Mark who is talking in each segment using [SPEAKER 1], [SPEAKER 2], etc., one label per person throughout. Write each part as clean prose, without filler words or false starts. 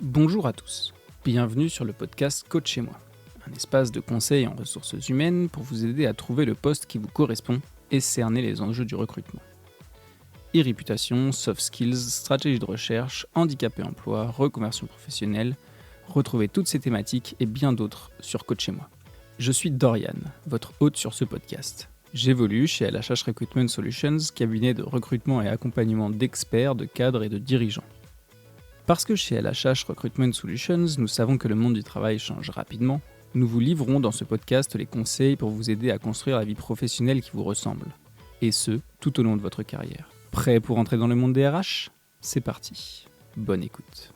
[SPEAKER 1] Bonjour à tous, bienvenue sur le podcast Coach chez moi, un espace de conseil en ressources humaines pour vous aider à trouver le poste qui vous correspond et cerner les enjeux du recrutement. E-réputation, soft skills, stratégie de recherche, handicap et emploi, reconversion professionnelle, retrouvez toutes ces thématiques et bien d'autres sur Coach chez moi. Je suis Dorian, votre hôte sur ce podcast. J'évolue chez LHH Recruitment Solutions, cabinet de recrutement et accompagnement d'experts, de cadres et de dirigeants. Parce que chez LHH Recruitment Solutions, nous savons que le monde du travail change rapidement, nous vous livrons dans ce podcast les conseils pour vous aider à construire la vie professionnelle qui vous ressemble. Et ce, tout au long de votre carrière. Prêt pour entrer dans le monde des RH ? C'est parti. Bonne écoute.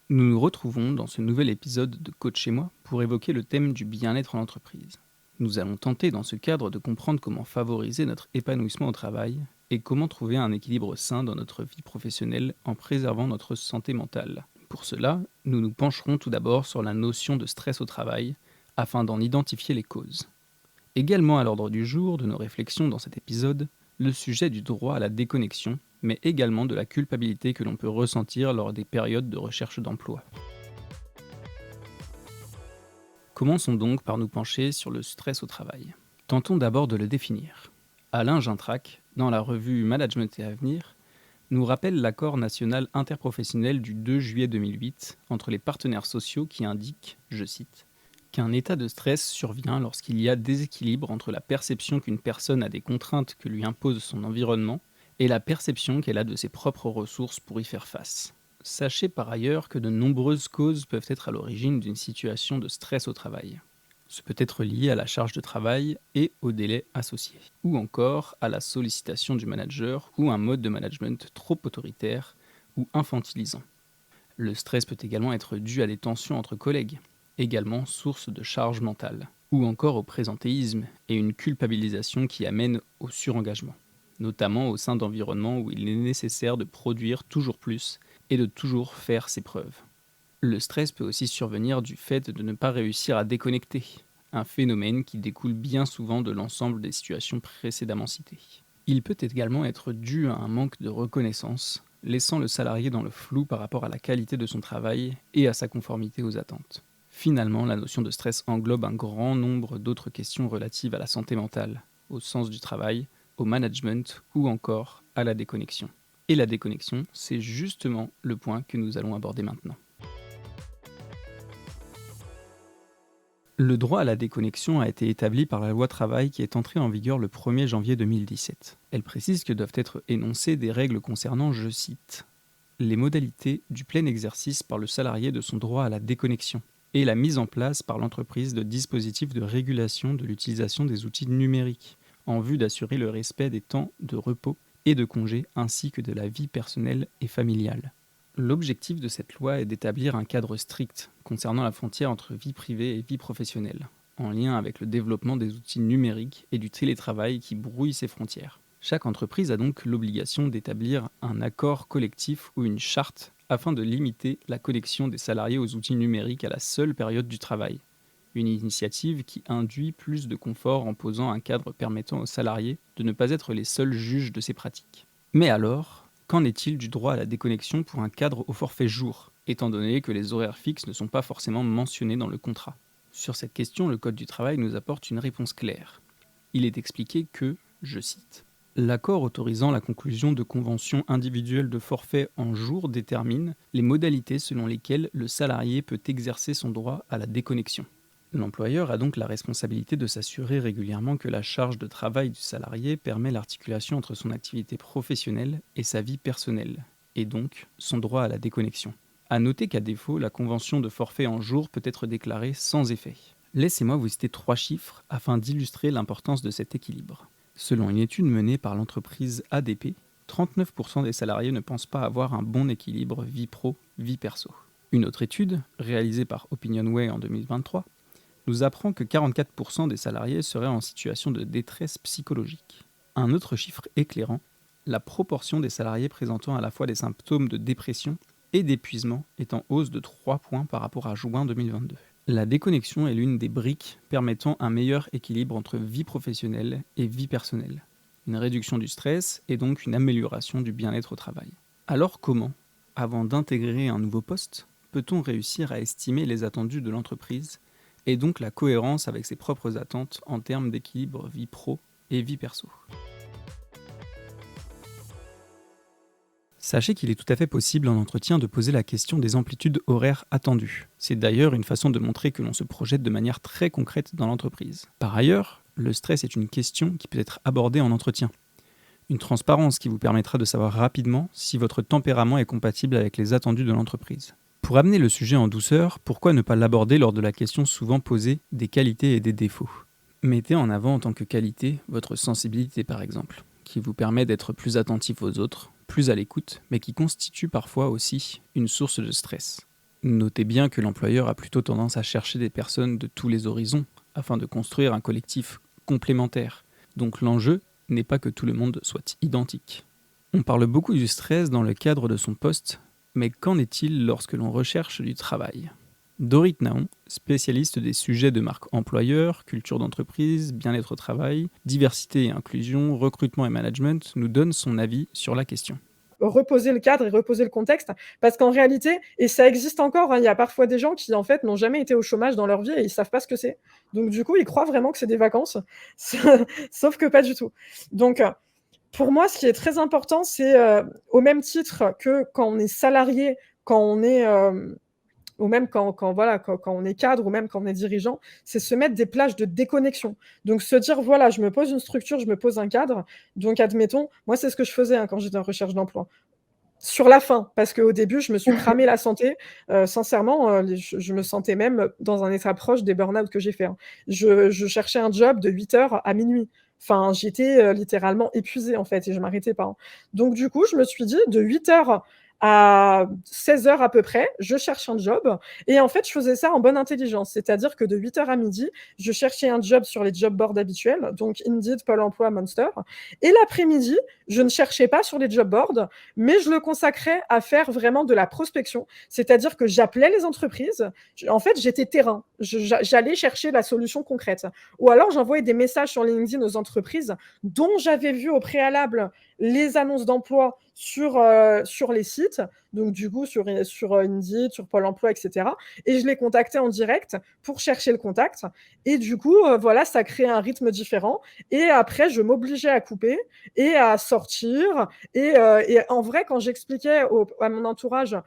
[SPEAKER 1] Nous nous retrouvons dans ce nouvel épisode de Coach chez moi pour évoquer le thème du bien-être en entreprise. Nous allons tenter dans ce cadre de comprendre comment favoriser notre épanouissement au travail et comment trouver un équilibre sain dans notre vie professionnelle en préservant notre santé mentale. Pour cela, nous nous pencherons tout d'abord sur la notion de stress au travail afin d'en identifier les causes. Également à l'ordre du jour de nos réflexions dans cet épisode, le sujet du droit à la déconnexion, mais également de la culpabilité que l'on peut ressentir lors des périodes de recherche d'emploi. Commençons donc par nous pencher sur le stress au travail. Tentons d'abord de le définir. Alain Gintrac, dans la revue Management et Avenir, nous rappelle l'accord national interprofessionnel du 2 juillet 2008 entre les partenaires sociaux qui indique, je cite, qu'un état de stress survient lorsqu'il y a déséquilibre entre la perception qu'une personne a des contraintes que lui impose son environnement et la perception qu'elle a de ses propres ressources pour y faire face. Sachez par ailleurs que de nombreuses causes peuvent être à l'origine d'une situation de stress au travail. Ce peut être lié à la charge de travail et aux délais associés, ou encore à la sollicitation du manager ou un mode de management trop autoritaire ou infantilisant. Le stress peut également être dû à des tensions entre collègues, également source de charge mentale, ou encore au présentéisme et une culpabilisation qui amène au surengagement, notamment au sein d'environnements où il est nécessaire de produire toujours plus et de toujours faire ses preuves. Le stress peut aussi survenir du fait de ne pas réussir à déconnecter, un phénomène qui découle bien souvent de l'ensemble des situations précédemment citées. Il peut également être dû à un manque de reconnaissance, laissant le salarié dans le flou par rapport à la qualité de son travail et à sa conformité aux attentes. Finalement, la notion de stress englobe un grand nombre d'autres questions relatives à la santé mentale, au sens du travail, au management ou encore à la déconnexion. Et la déconnexion, c'est justement le point que nous allons aborder maintenant. Le droit à la déconnexion a été établi par la loi travail qui est entrée en vigueur le 1er janvier 2017. Elle précise que doivent être énoncées des règles concernant, je cite, les modalités du plein exercice par le salarié de son droit à la déconnexion et la mise en place par l'entreprise de dispositifs de régulation de l'utilisation des outils numériques en vue d'assurer le respect des temps de repos et de congés ainsi que de la vie personnelle et familiale. L'objectif de cette loi est d'établir un cadre strict concernant la frontière entre vie privée et vie professionnelle, en lien avec le développement des outils numériques et du télétravail qui brouillent ces frontières. Chaque entreprise a donc l'obligation d'établir un accord collectif ou une charte afin de limiter la connexion des salariés aux outils numériques à la seule période du travail. Une initiative qui induit plus de confort en posant un cadre permettant aux salariés de ne pas être les seuls juges de ces pratiques. Mais alors, qu'en est-il du droit à la déconnexion pour un cadre au forfait jour, étant donné que les horaires fixes ne sont pas forcément mentionnés dans le contrat ? Sur cette question, le Code du travail nous apporte une réponse claire. Il est expliqué que, je cite, l'accord autorisant la conclusion de conventions individuelles de forfait en jour détermine les modalités selon lesquelles le salarié peut exercer son droit à la déconnexion. L'employeur a donc la responsabilité de s'assurer régulièrement que la charge de travail du salarié permet l'articulation entre son activité professionnelle et sa vie personnelle, et donc son droit à la déconnexion. À noter qu'à défaut, la convention de forfait en jour peut être déclarée sans effet. Laissez-moi vous citer 3 chiffres afin d'illustrer l'importance de cet équilibre. Selon une étude menée par l'entreprise ADP, 39% des salariés ne pensent pas avoir un bon équilibre vie pro-vie perso. Une autre étude, réalisée par Opinionway en 2023, nous apprend que 44% des salariés seraient en situation de détresse psychologique. Un autre chiffre éclairant, la proportion des salariés présentant à la fois des symptômes de dépression et d'épuisement est en hausse de 3 points par rapport à juin 2022. La déconnexion est l'une des briques permettant un meilleur équilibre entre vie professionnelle et vie personnelle. Une réduction du stress et donc une amélioration du bien-être au travail. Alors comment ? Avant d'intégrer un nouveau poste, peut-on réussir à estimer les attendus de l'entreprise et donc la cohérence avec ses propres attentes en termes d'équilibre vie pro et vie perso? Sachez qu'il est tout à fait possible en entretien de poser la question des amplitudes horaires attendues. C'est d'ailleurs une façon de montrer que l'on se projette de manière très concrète dans l'entreprise. Par ailleurs, le stress est une question qui peut être abordée en entretien. Une transparence qui vous permettra de savoir rapidement si votre tempérament est compatible avec les attendus de l'entreprise. Pour amener le sujet en douceur, pourquoi ne pas l'aborder lors de la question souvent posée des qualités et des défauts? Mettez en avant en tant que qualité votre sensibilité par exemple, qui vous permet d'être plus attentif aux autres, plus à l'écoute, mais qui constitue parfois aussi une source de stress. Notez bien que l'employeur a plutôt tendance à chercher des personnes de tous les horizons afin de construire un collectif complémentaire. Donc l'enjeu n'est pas que tout le monde soit identique. On parle beaucoup du stress dans le cadre de son poste, mais qu'en est-il lorsque l'on recherche du travail? Dorit Naon, spécialiste des sujets de marque employeur, culture d'entreprise, bien-être au travail, diversité et inclusion, recrutement et management, nous donne son avis sur la question.
[SPEAKER 2] Reposer le cadre et reposer le contexte, parce qu'en réalité, et ça existe encore, hein, il y a parfois des gens qui en fait n'ont jamais été au chômage dans leur vie et ils savent pas ce que c'est. Donc du coup, ils croient vraiment que c'est des vacances, sauf que pas du tout. Donc pour moi, ce qui est très important, c'est au même titre que quand on est salarié, quand on est ou même quand on est cadre ou même quand on est dirigeant, c'est se mettre des plages de déconnexion. Donc se dire voilà, je me pose une structure, je me pose un cadre. Donc admettons, moi c'est ce que je faisais quand j'étais en recherche d'emploi. Sur la fin, parce qu'au début, je me suis cramé la santé. Sincèrement, je me sentais même dans un état proche des burn-out que j'ai fait. Hein. Je cherchais un job de 8h à minuit. Enfin, j'étais littéralement épuisée en fait et je m'arrêtais pas. Hein. Donc du coup, je me suis dit de 8h à 16h à peu près, je cherche un job. Et en fait, je faisais ça en bonne intelligence. C'est-à-dire que de 8h à midi, je cherchais un job sur les job boards habituels, donc Indeed, Pôle emploi, Monster. Et l'après-midi, je ne cherchais pas sur les job boards, mais je le consacrais à faire vraiment de la prospection. C'est-à-dire que j'appelais les entreprises. En fait, j'étais terrain. J'allais chercher la solution concrète. Ou alors, j'envoyais des messages sur LinkedIn aux entreprises dont j'avais vu au préalable les annonces d'emploi sur les sites, donc du coup sur Indeed, sur Pôle emploi, etc. Et je les contactais en direct pour chercher le contact. Et du coup, voilà, ça créait un rythme différent. Et après, je m'obligeais à couper et à sortir. Et en vrai, quand j'expliquais à mon entourage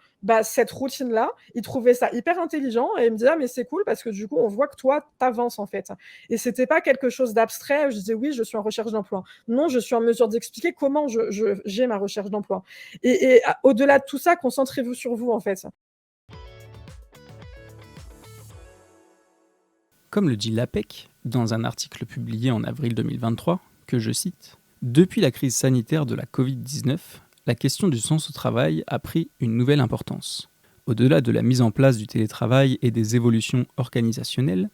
[SPEAKER 2] cette routine-là, ils trouvaient ça hyper intelligent et ils me disaient ah, mais c'est cool parce que du coup, on voit que toi, t'avances en fait. Et c'était pas quelque chose d'abstrait. Je disais oui, je suis en recherche d'emploi. Non, je suis en mesure d'expliquer comment j'ai ma recherche d'emploi. Et au-delà de tout ça, concentrez-vous sur vous en fait.
[SPEAKER 1] Comme le dit l'APEC dans un article publié en avril 2023, que je cite, « Depuis la crise sanitaire de la Covid-19, la question du sens au travail a pris une nouvelle importance. Au-delà de la mise en place du télétravail et des évolutions organisationnelles,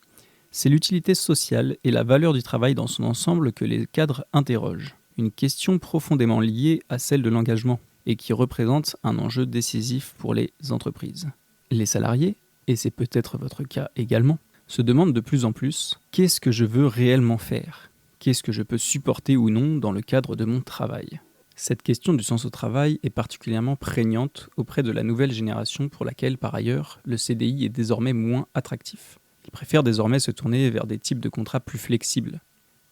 [SPEAKER 1] c'est l'utilité sociale et la valeur du travail dans son ensemble que les cadres interrogent. Une question profondément liée à celle de l'engagement et qui représente un enjeu décisif pour les entreprises. Les salariés, et c'est peut-être votre cas également, se demandent de plus en plus « Qu'est-ce que je veux réellement faire ? Qu'est-ce que je peux supporter ou non dans le cadre de mon travail ?» Cette question du sens au travail est particulièrement prégnante auprès de la nouvelle génération pour laquelle, par ailleurs, le CDI est désormais moins attractif. Ils préfèrent désormais se tourner vers des types de contrats plus flexibles.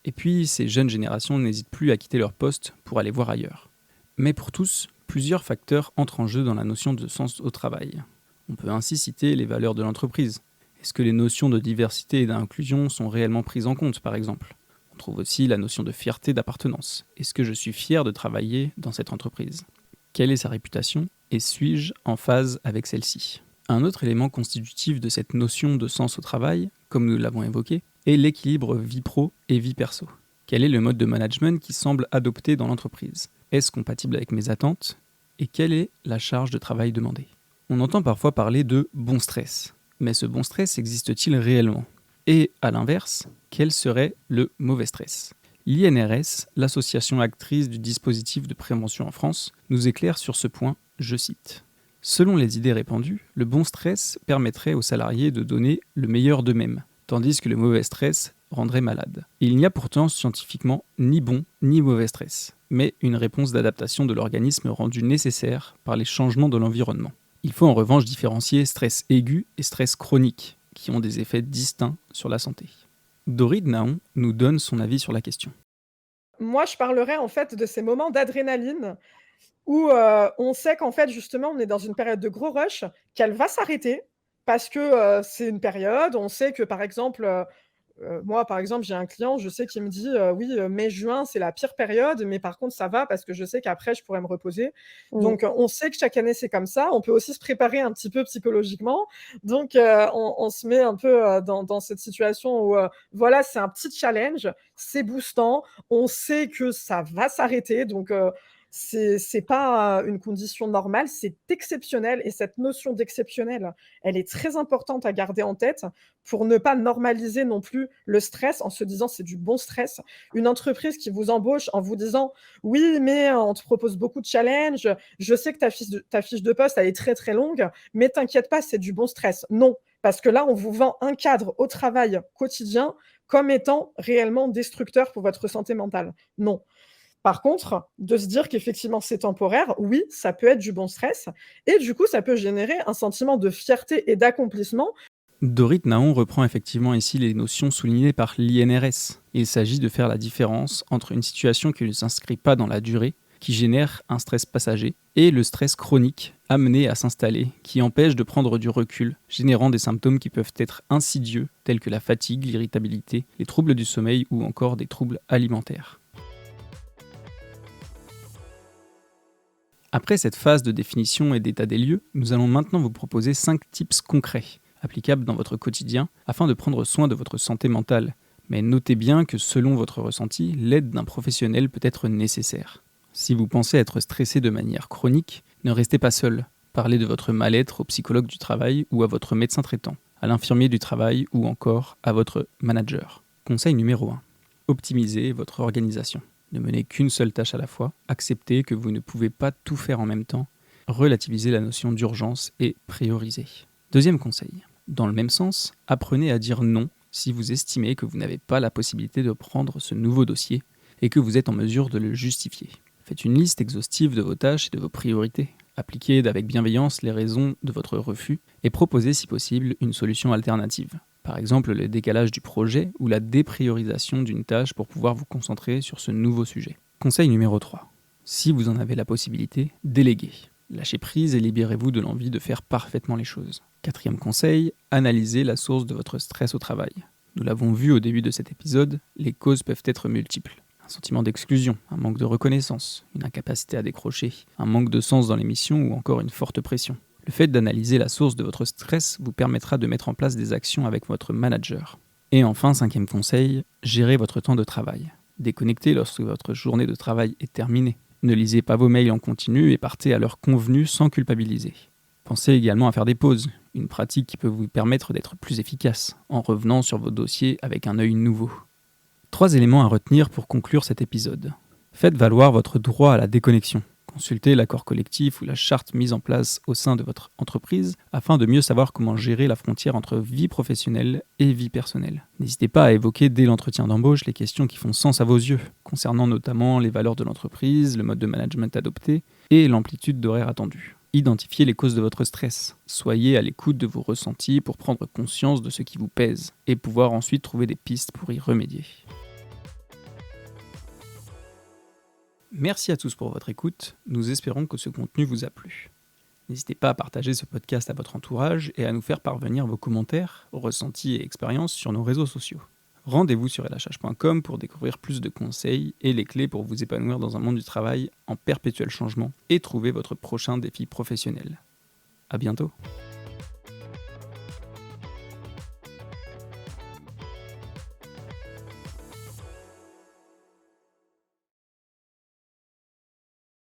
[SPEAKER 1] Et puis, ces jeunes générations n'hésitent plus à quitter leur poste pour aller voir ailleurs. Mais pour tous, plusieurs facteurs entrent en jeu dans la notion de sens au travail. On peut ainsi citer les valeurs de l'entreprise. Est-ce que les notions de diversité et d'inclusion sont réellement prises en compte, par exemple ? On trouve aussi la notion de fierté d'appartenance. Est-ce que je suis fier de travailler dans cette entreprise ? Quelle est sa réputation et suis-je en phase avec celle-ci ? Un autre élément constitutif de cette notion de sens au travail, comme nous l'avons évoqué, est l'équilibre vie pro et vie perso. Quel est le mode de management qui semble adopté dans l'entreprise ? Est-ce compatible avec mes attentes ? Et quelle est la charge de travail demandée ? On entend parfois parler de bon stress. Mais ce bon stress existe-t-il réellement ? Et à l'inverse, quel serait le mauvais stress ? L'INRS, l'association actrice du dispositif de prévention en France, nous éclaire sur ce point, je cite. Selon les idées répandues, le bon stress permettrait aux salariés de donner le meilleur d'eux-mêmes, tandis que le mauvais stress rendrait malade. Il n'y a pourtant scientifiquement ni bon ni mauvais stress, mais une réponse d'adaptation de l'organisme rendue nécessaire par les changements de l'environnement. Il faut en revanche différencier stress aigu et stress chronique, qui ont des effets distincts sur la santé. Doride Nahon nous donne son avis sur la question.
[SPEAKER 2] Moi, je parlerais en fait de ces moments d'adrénaline où, on sait qu'en fait, justement, on est dans une période de gros rush, qu'elle va s'arrêter parce que, c'est une période. On sait que, par exemple, moi, par exemple, j'ai un client, je sais qu'il me dit, «Oui, mai-juin, c'est la pire période, mais par contre, ça va parce que je sais qu'après, je pourrai me reposer».
[SPEAKER 3] Mmh.
[SPEAKER 2] Donc, on sait que chaque année, c'est comme ça. On peut aussi se préparer un petit peu psychologiquement. Donc, on se met un peu, dans cette situation où, voilà, c'est un petit challenge, c'est boostant, on sait que ça va s'arrêter, donc, c'est pas, une condition normale, c'est exceptionnel et cette notion d'exceptionnel, elle est très importante à garder en tête pour ne pas normaliser non plus le stress en se disant: «C'est du bon stress». Une entreprise qui vous embauche en vous disant: «Oui, mais on te propose beaucoup de challenges, je sais que ta fiche de poste, elle est très, très longue, mais t'inquiète pas, c'est du bon stress». Non, parce que là, on vous vend un cadre au travail quotidien comme étant réellement destructeur pour votre santé mentale. Non. Par contre, de se dire qu'effectivement c'est temporaire, oui, ça peut être du bon stress et du coup, ça peut générer un sentiment de fierté et d'accomplissement.
[SPEAKER 1] Doride Nahon reprend effectivement ici les notions soulignées par l'INRS. Il s'agit de faire la différence entre une situation qui ne s'inscrit pas dans la durée, qui génère un stress passager, et le stress chronique, amené à s'installer, qui empêche de prendre du recul, générant des symptômes qui peuvent être insidieux, tels que la fatigue, l'irritabilité, les troubles du sommeil ou encore des troubles alimentaires. Après cette phase de définition et d'état des lieux, nous allons maintenant vous proposer 5 tips concrets, applicables dans votre quotidien, afin de prendre soin de votre santé mentale. Mais notez bien que selon votre ressenti, l'aide d'un professionnel peut être nécessaire. Si vous pensez être stressé de manière chronique, ne restez pas seul. Parlez de votre mal-être au psychologue du travail ou à votre médecin traitant, à l'infirmier du travail ou encore à votre manager. Conseil numéro 1. Optimisez votre organisation. Ne menez qu'une seule tâche à la fois, acceptez que vous ne pouvez pas tout faire en même temps, relativisez la notion d'urgence et priorisez. Deuxième conseil, dans le même sens, apprenez à dire non si vous estimez que vous n'avez pas la possibilité de prendre ce nouveau dossier et que vous êtes en mesure de le justifier. Faites une liste exhaustive de vos tâches et de vos priorités. Appliquez avec bienveillance les raisons de votre refus et proposez si possible une solution alternative. Par exemple, le décalage du projet ou la dépriorisation d'une tâche pour pouvoir vous concentrer sur ce nouveau sujet. Conseil numéro 3. Si vous en avez la possibilité, déléguez. Lâchez prise et libérez-vous de l'envie de faire parfaitement les choses. Quatrième conseil, analysez la source de votre stress au travail. Nous l'avons vu au début de cet épisode, les causes peuvent être multiples. Un sentiment d'exclusion, un manque de reconnaissance, une incapacité à décrocher, un manque de sens dans les missions ou encore une forte pression. Le fait d'analyser la source de votre stress vous permettra de mettre en place des actions avec votre manager. Et enfin, cinquième conseil, gérez votre temps de travail. Déconnectez lorsque votre journée de travail est terminée. Ne lisez pas vos mails en continu et partez à l'heure convenue sans culpabiliser. Pensez également à faire des pauses, une pratique qui peut vous permettre d'être plus efficace, en revenant sur vos dossiers avec un œil nouveau. 3 éléments à retenir pour conclure cet épisode. Faites valoir votre droit à la déconnexion. Consultez l'accord collectif ou la charte mise en place au sein de votre entreprise afin de mieux savoir comment gérer la frontière entre vie professionnelle et vie personnelle. N'hésitez pas à évoquer dès l'entretien d'embauche les questions qui font sens à vos yeux, concernant notamment les valeurs de l'entreprise, le mode de management adopté et l'amplitude d'horaire attendue. Identifiez les causes de votre stress. Soyez à l'écoute de vos ressentis pour prendre conscience de ce qui vous pèse et pouvoir ensuite trouver des pistes pour y remédier. Merci à tous pour votre écoute, nous espérons que ce contenu vous a plu. N'hésitez pas à partager ce podcast à votre entourage et à nous faire parvenir vos commentaires, ressentis et expériences sur nos réseaux sociaux. Rendez-vous sur lhh.com pour découvrir plus de conseils et les clés pour vous épanouir dans un monde du travail en perpétuel changement et trouver votre prochain défi professionnel. À bientôt.